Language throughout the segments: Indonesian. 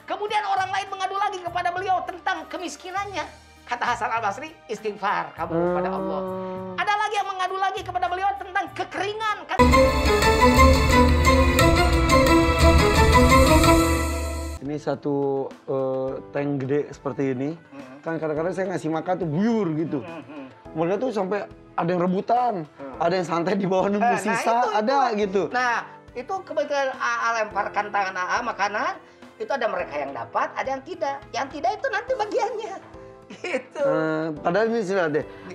Kemudian orang lain mengadu lagi kepada beliau tentang kemiskinannya. Kata Hasan Al-Basri, istighfar kamu kepada Allah. Ada lagi yang mengadu lagi kepada beliau tentang kekeringan. Ini satu tank gede seperti ini. Kan kadang-kadang saya ngasih makan tuh buyur gitu. Mereka tuh sampai ada yang rebutan, ada yang santai di bawah nunggu sisa, ada gitu. Nah, itu kebetulan AA lemparkan tangan AA makanan, itu ada mereka yang dapat, ada yang tidak. Yang tidak itu nanti bagiannya. Gitu. Padahal ini sudah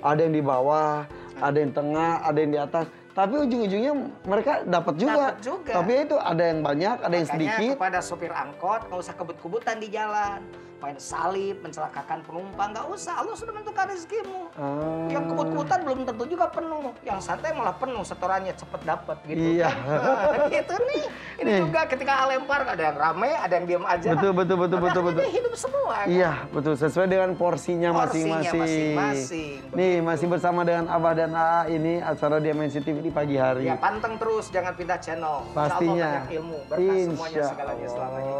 ada yang di bawah, ada yang tengah, ada yang di atas. Tapi ujung-ujungnya mereka dapat juga. Tapi itu ada yang banyak, ada yang sedikit. Makanya kepada sopir angkot, nggak usah kebut-kebutan di jalan. Main salib, mencelakakan penumpang, nggak usah. Allah sudah menentukan rezekimu. Yang kebut-kebutan belum tentu juga penuh. Yang santai malah penuh, setorannya cepet dapat gitu kan. Gitu nih. Ini juga ketika lempar, ada yang ramai, ada yang diam aja. Betul. Hidup semua. Kan? Iya, betul. Sesuai dengan porsinya masing-masing. Nih, masih bersama dengan Abah dan AA ini acara Dimensi TV di pagi hari. Ya, panteng terus, jangan pindah channel. Pastinya. Insya Allah banyak ilmu, berkah semuanya segalanya selamanya.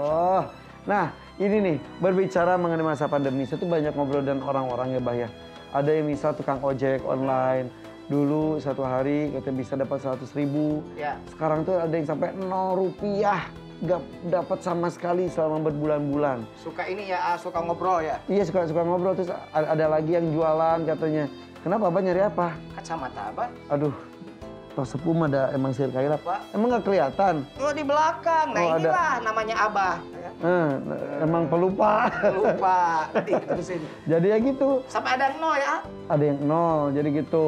Nah, ini nih, berbicara mengenai masa pandemi, saya tuh banyak ngobrol dengan orang-orang ya, Bah ya. Ada yang misal tukang ojek online, dulu satu hari kita bisa dapat 100.000. Ya. Sekarang tuh ada yang sampai 0 rupiah, nggak dapat sama sekali selama berbulan-bulan. Suka ini ya, suka ngobrol ya? Iya, suka ngobrol. Terus ada lagi yang jualan katanya. Kenapa Abah nyari apa? Kacamata Abah. Aduh, tos sepum ada emang sihir kailap. Emang nggak kelihatan? Oh, di belakang. Nah, inilah namanya Abah. Emang pelupa. Lupa. Terusin. Jadi ya gitu. Sampai ada yang 0 ya? Ada yang 0, jadi gitu.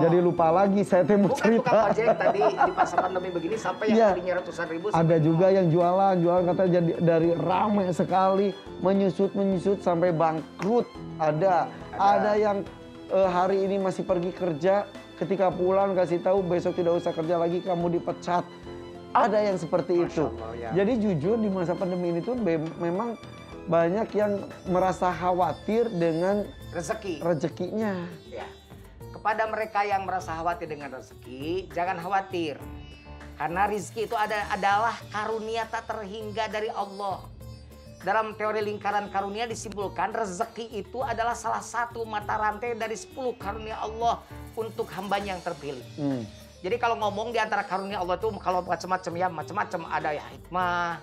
Jadi lupa lagi saya teh mau cerita. Bukan tukang ojek tadi di masa pandemi begini sampai yang tadinya ratusan ribu. Ada juga yang jualan katanya jadi dari ramai sekali menyusut sampai bangkrut. Ada yang hari ini masih pergi kerja, ketika pulang kasih tahu besok tidak usah kerja lagi, kamu dipecat. Ada yang seperti itu. Allah, ya. Jadi jujur di masa pandemi ini tuh memang banyak yang merasa khawatir dengan rezekinya. Ya. Kepada mereka yang merasa khawatir dengan rezeki, jangan khawatir. Karena rezeki itu adalah karunia tak terhingga dari Allah. Dalam teori lingkaran karunia disimpulkan rezeki itu adalah salah satu mata rantai dari 10 karunia Allah untuk hambanya yang terpilih. Jadi kalau ngomong di antara karunia Allah itu kalau macam-macam ada ya hikmah,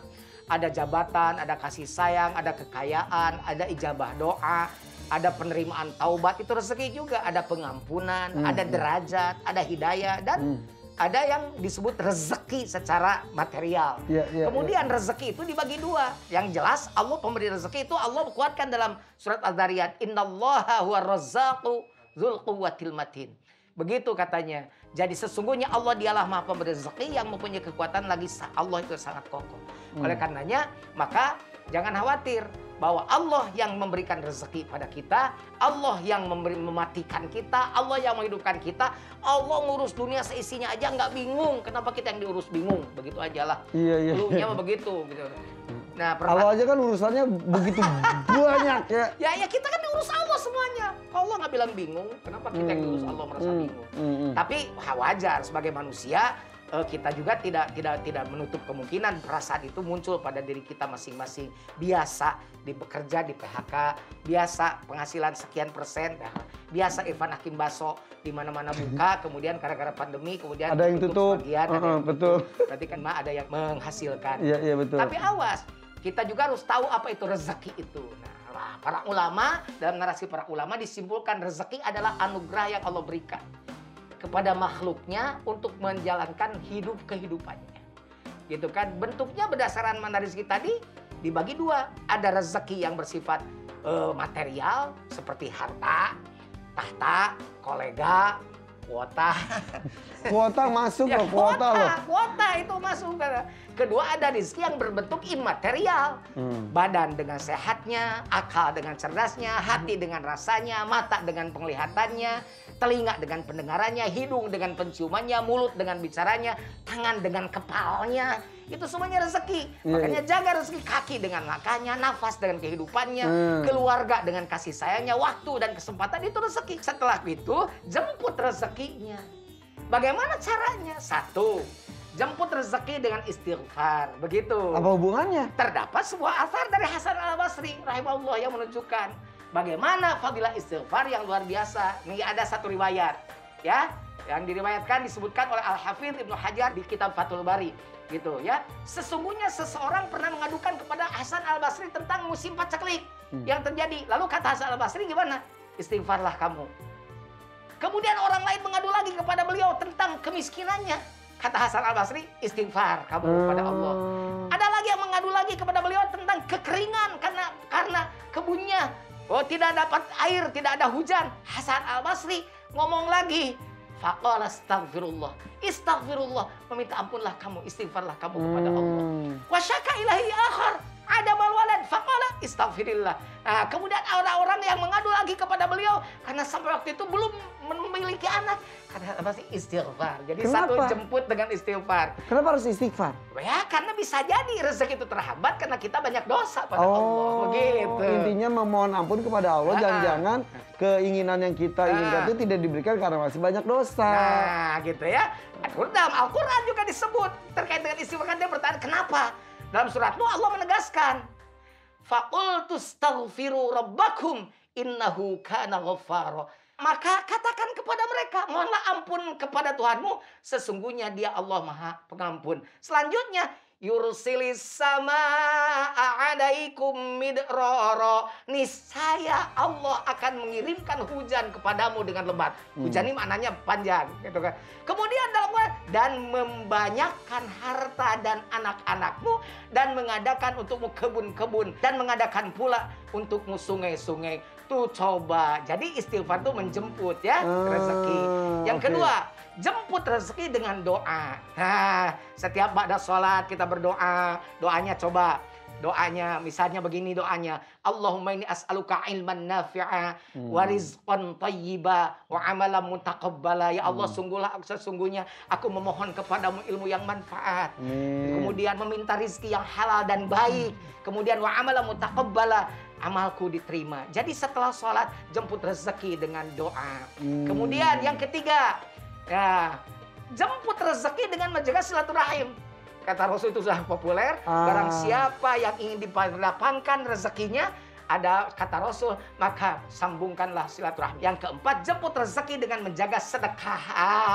ada jabatan, ada kasih sayang, ada kekayaan, ada ijabah doa, ada penerimaan taubat, itu rezeki juga, ada pengampunan, ada derajat, ada hidayah dan ada yang disebut rezeki secara material. Kemudian rezeki itu dibagi dua. Yang jelas Allah pemberi rezeki itu Allah kuatkan dalam surat Al-Dzariyat, innallaha huwar-razzaqu dzul quwwatil matin. Begitu katanya. Jadi sesungguhnya Allah dialah Maha Pemberi rezeki yang mempunyai kekuatan lagi Allah itu sangat kokoh. Oleh karenanya maka jangan khawatir bahwa Allah yang memberikan rezeki pada kita, Allah yang mematikan kita, Allah yang menghidupkan kita, Allah ngurus dunia seisinya aja nggak bingung. Kenapa kita yang diurus bingung? Begitu aja lah. Dulunya mah begitu. Gitu. Nah, Allah aja kan urusannya begitu banyak ya. Ya kita kan diurus Allah semuanya. Kalau Allah nggak bilang bingung, kenapa kita yang diurus Allah merasa bingung? Tapi wajar sebagai manusia kita juga tidak menutup kemungkinan perasaan itu muncul pada diri kita masing-masing. Biasa bekerja di PHK, biasa penghasilan sekian persen, biasa Irfan Hakim Baso di mana-mana buka, kemudian gara-gara pandemi kemudian ada yang tutup, sebagian, ada yang betul. Berarti kan ada yang menghasilkan. Iya betul. Tapi awas, kita juga harus tahu apa itu rezeki itu. Nah, para ulama dalam narasi para ulama disimpulkan rezeki adalah anugerah yang Allah berikan kepada makhluknya untuk menjalankan kehidupannya. Gitu kan? Bentuknya berdasarkan mana rezeki tadi dibagi dua. Ada rezeki yang bersifat material seperti harta, tahta, kolega, kuota. Kuota masuk loh, kuota loh. Kuota itu masuk. Kedua ada rezeki yang berbentuk imaterial. Badan dengan sehatnya, akal dengan cerdasnya, hati dengan rasanya, mata dengan penglihatannya, telinga dengan pendengarannya, hidung dengan penciumannya, mulut dengan bicaranya, tangan dengan kepalanya. Itu semuanya rezeki. Makanya jaga rezeki. Kaki dengan langkahnya, nafas dengan kehidupannya, keluarga dengan kasih sayangnya, waktu dan kesempatan itu rezeki. Setelah itu jemput rezekinya. Bagaimana caranya? Satu, Jemput rezeki dengan istighfar. Begitu. Apa hubungannya? Terdapat sebuah asar dari Hasan Al-Basri rahimahullah yang menunjukkan bagaimana fadilah istighfar yang luar biasa. Nih ada satu riwayat ya, yang diriwayatkan disebutkan oleh Al-Hafidz Ibnu Hajar di kitab Fathul Bari gitu ya. Sesungguhnya seseorang pernah mengadukan kepada Hasan Al-Basri tentang musim paceklik yang terjadi. Lalu kata Hasan Al-Basri gimana? Istighfarlah kamu. Kemudian orang lain mengadu lagi kepada beliau tentang kemiskinannya. Kata Hasan Al-Basri, istighfar kamu kepada Allah. Ada lagi yang mengadu lagi kepada beliau tentang kekeringan karena kebunnya. Oh, tidak dapat air, tidak ada hujan. Hasan Al-Basri ngomong lagi, faqala astaghfirullah. Istaghfirullah, meminta ampunlah kamu, istighfarlah kamu kepada Allah. Wa syaka ilahi akhar, ada walad, faqala istaghfirillah. Nah, kemudian orang-orang yang mengadu lagi kepada beliau karena sampai waktu itu belum memiliki anak, karena pasti istighfar. Jadi Kenapa? satu jemput dengan istighfar. Kenapa harus istighfar? Ya, karena bisa jadi rezeki itu terhambat karena kita banyak dosa pada Allah. Begitu. Intinya memohon ampun kepada Allah. Jangan-jangan keinginan yang kita inginkan itu tidak diberikan karena masih banyak dosa. Nah, gitu ya. Dalam Al-Quran juga disebut terkait dengan istighfar. Dia bertanya, kenapa? Dalam suratmu Allah menegaskan, faqultu astaghfiru rabbakum innahu kana ghaffara. Maka katakan kepada mereka, mohonlah ampun kepada Tuhanmu, sesungguhnya Dia Allah Maha Pengampun. Selanjutnya, yursilis samaa'a 'alaikum midrara. Niscaya Allah akan mengirimkan hujan kepadamu dengan lebat. Hujan ini maknanya panjang, gitu kan. Kemudian dalam dan membanyakkan harta dan anak-anakmu dan mengadakan untukmu kebun-kebun dan mengadakan pula untukmu sungai-sungai. Tuh coba. Jadi istighfar itu menjemput ya rezeki. Yang kedua, jemput rezeki dengan doa. Nah, setiap ba'da sholat kita berdoa. Doanya coba. Doanya misalnya begini doanya. Allahumma inni as'aluka ilman nafi'a wa rizqan thayyiba wa amalan mutaqabbala. Ya Allah, sesungguhnya aku memohon kepadamu ilmu yang manfaat. Kemudian meminta rizki yang halal dan baik. Kemudian wa amalan mutaqabbala, amalku diterima. Jadi setelah sholat jemput rezeki dengan doa. Kemudian yang ketiga, ya, jemput rezeki dengan menjaga silaturahim. Kata Rasul itu sudah populer. Barang siapa yang ingin dilapangkan rezekinya, ada kata Rasul, maka sambungkanlah silaturahmi. Yang keempat, jemput rezeki dengan menjaga sedekah.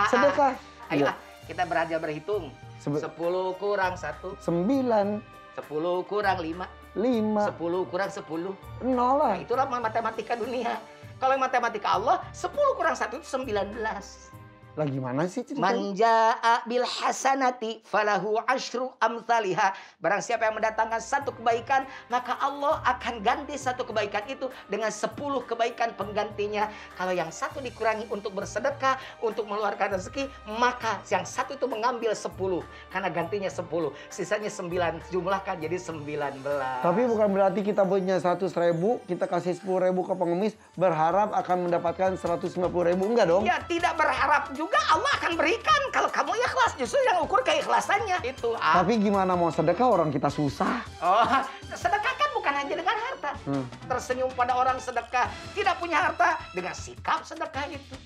Sedekah. Ayolah, kita belajar berhitung. 10 kurang 1. 9. 10 kurang 5. 5. 10 kurang 10. 0 lah. Nah, itulah matematika dunia. Kalau matematika Allah, 10 kurang 1 itu 19. Lah gimana sih ceritanya? Man jaa bil hasanati falahu asyru amsalihha. Barang siapa yang mendatangkan satu kebaikan, maka Allah akan ganti satu kebaikan itu dengan 10 kebaikan penggantinya. Kalau yang satu dikurangi untuk bersedekah, untuk mengeluarkan rezeki, maka yang satu itu mengambil 10 karena gantinya 10. Sisanya 9, jumlahkan jadi 19. Tapi bukan berarti kita punya 100.000, kita kasih 10.000 ke pengemis, berharap akan mendapatkan 150.000. Enggak dong? Ya, tidak berharap juga Allah akan berikan kalau kamu ikhlas. Justru yang ukur keikhlasannya itu. Tapi gimana mau sedekah orang kita susah? Oh, sedekah kan bukan hanya dengan harta. Tersenyum pada orang sedekah. Tidak punya harta dengan sikap sedekah itu.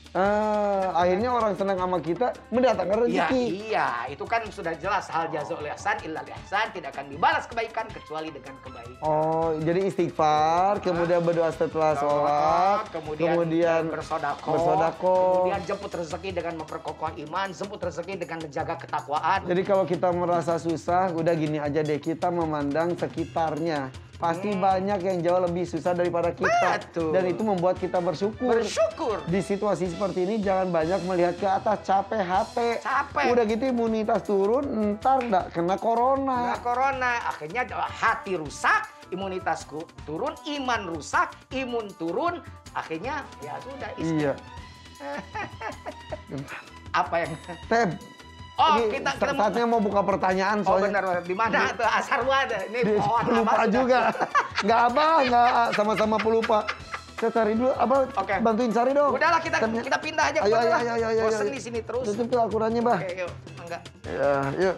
Akhirnya orang senang sama kita mendatangkan rezeki. Iya, itu kan sudah jelas. Hal jaza'ul ihsan illa ihsan, tidak akan dibalas kebaikan kecuali dengan kebaikan. Oh, jadi istighfar, kemudian berdoa setelah sholat, kemudian bersodako, kemudian jemput rezeki dengan memperkokoh iman, jemput rezeki dengan menjaga ketakwaan. Jadi kalau kita merasa susah, udah gini aja deh, kita memandang sekitarnya. Pasti banyak yang jauh lebih susah daripada kita. Betul. Dan itu membuat kita bersyukur. Bersyukur. Di situasi seperti ini jangan banyak melihat ke atas, capek hati. Capek. Udah gitu imunitas turun, ntar nggak kena corona. Nah, corona. Akhirnya hati rusak, imunitasku turun, iman rusak, imun turun. Akhirnya ya sudah. Iya. Apa yang... Teb. Oh, ini kita saatnya mau buka pertanyaan Oh soalnya. benar, di mana tuh asar ada? Ini pohon Pelupa juga. Nggak abah, nggak sama-sama pelupa. Saya cari dulu, abah bantuin cari dong. Udahlah kita pindah aja. Ayo. Bosen di sini terus. Tutup tuh Al-Qurannya, bah. Oke, yuk. Enggak. Ya, yuk.